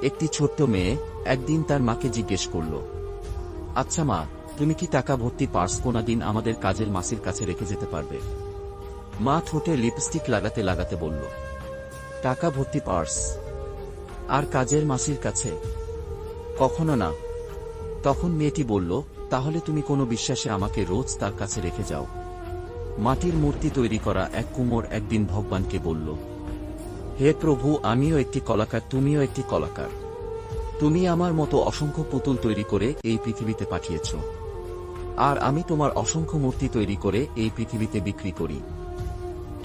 একটি ছোট্ট মেয়ে একদিন তার মাকে জিজ্ঞেস করল, আচ্ছা মা, তুমি কি টাকা ভর্তি পার্স কোনদিন আমাদের কাজের মাসির কাছে রেখে যেতে পারবে? মা ঠোঁটে লিপস্টিক লাগাতে লাগাতে বলল, টাকা ভর্তি পার্স? আর কাজের মাসির কাছে? কখনো না। তখন মেয়েটি বলল, তাহলে তুমি কোনো বিশ্বাসে আমাকে রোজ তার কাছে রেখে যাও। মাটির মূর্তি তৈরি করা এক কুমোর একদিন ভগবানকে বলল, হে প্রভু, আমিও একটি কলাকার, তুমিও একটি কলাকার। তুমি আমার মতো অসংখ্য পুতুল তৈরি করে এই পৃথিবীতে পাঠিয়েছ, আর আমি তোমার অসংখ্য মূর্তি তৈরি করে এই পৃথিবীতে বিক্রি করি।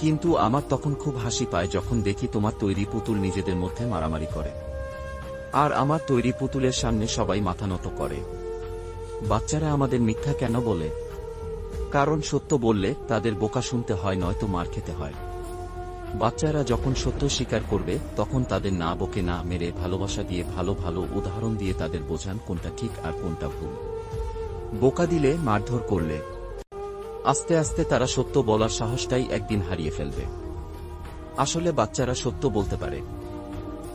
কিন্তু আমার তখন খুব হাসি পায় যখন দেখি তোমার তৈরি পুতুল নিজেদের মধ্যে মারামারি করে, আর আমার তৈরি পুতুলের সামনে সবাই মাথা নত করে। বাচ্চারা আমাদের মিথ্যা কেন বলে? কারণ সত্য বললে তাদের বোকা শুনতে হয়, নয়তো মার খেতে হয়। বাচ্চারা যখন সত্য স্বীকার করবে তখন তাদের না বকে না মেরে ভালোবাসা দিয়ে ভালো ভালো উদাহরণ দিয়ে তাদের বোঝান কোনটা ঠিক আর কোনটা ভুল। বোকা দিলে, মারধর করলে আস্তে আস্তে তারা সত্য বলার সাহসটাই একদিন হারিয়ে ফেলবে। আসলে বাচ্চারা সত্য বলতে পারে,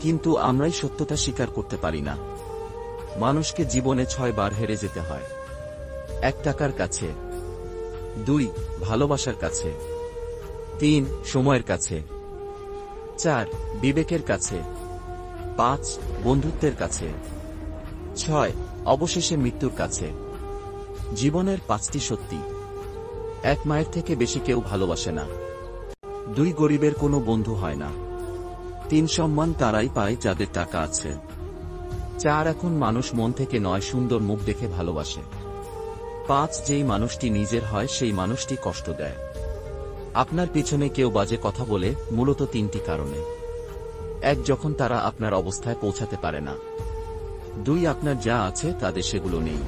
কিন্তু আমরাই সত্যতা স্বীকার করতে পারি না। মানুষকে জীবনে 6 বার হেরে যেতে হয়। 1 টাকার কাছে, 2 ভালোবাসার কাছে, 3 সময়ের কাছে, 4 বিবেকের কাছে, 5 বন্ধুত্বের কাছে, 6 অবশেষে মৃত্যুর কাছে। জীবনের 5টি সত্যি। 1 মায়ের থেকে বেশি কেউ ভালোবাসে না। 2 গরিবের কোনো বন্ধু হয় না। 3 সম্মান তারাই পায় যাদের টাকা আছে। 4 এখন মানুষ মন থেকে নয়, সুন্দর মুখ দেখে ভালোবাসে। 5 যেই মানুষটি নিজের হয় সেই মানুষটি কষ্ট দেয়। আপনার পিছনে কেউ বাজে কথা বলে মূলত 3টি কারণে। 1 যখন তারা আপনার অবস্থায় পৌঁছাতে পারে না। 2 আপনার যা আছে তাদের সেগুলো নেই।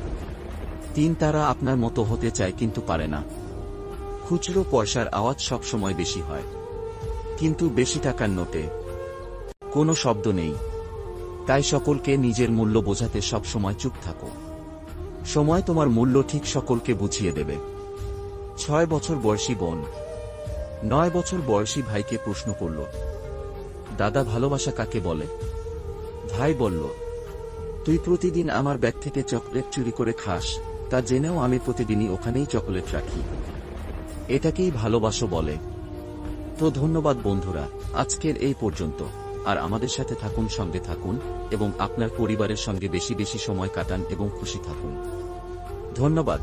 3 তারা আপনার মতো হতে চায় কিন্তু পারে না। খুচরো পয়সার আওয়াজ সব সময় বেশি হয়, কিন্তু বেশি টাকার নোটে কোনো শব্দ নেই। তাই সকলকে নিজের মূল্য বোঝাতে সব সময় চুপ থাকো। সময় তোমার মূল্য ঠিক সকলকে বুঝিয়ে দেবে। 6 বছর বয়সী বোন 9 বছর বয়সী ভাইকে প্রশ্ন করল, দাদা, ভালোবাসা কাকে বলে? ভাই বলল, তুই প্রতিদিন আমার ব্যাগ থেকে চকলেট চুরি করে খাস, তা জেনেও আমি প্রতিদিনই ওখানেই চকলেট রাখি। এটাকেই ভালোবাসা বলে। তো ধন্যবাদ বন্ধুরা, আজকের এই পর্যন্ত। আর আমাদের সাথে থাকুন, সঙ্গে থাকুন, এবং আপনার পরিবারের সঙ্গে বেশি বেশি সময় কাটান এবং খুশি থাকুন। ধন্যবাদ।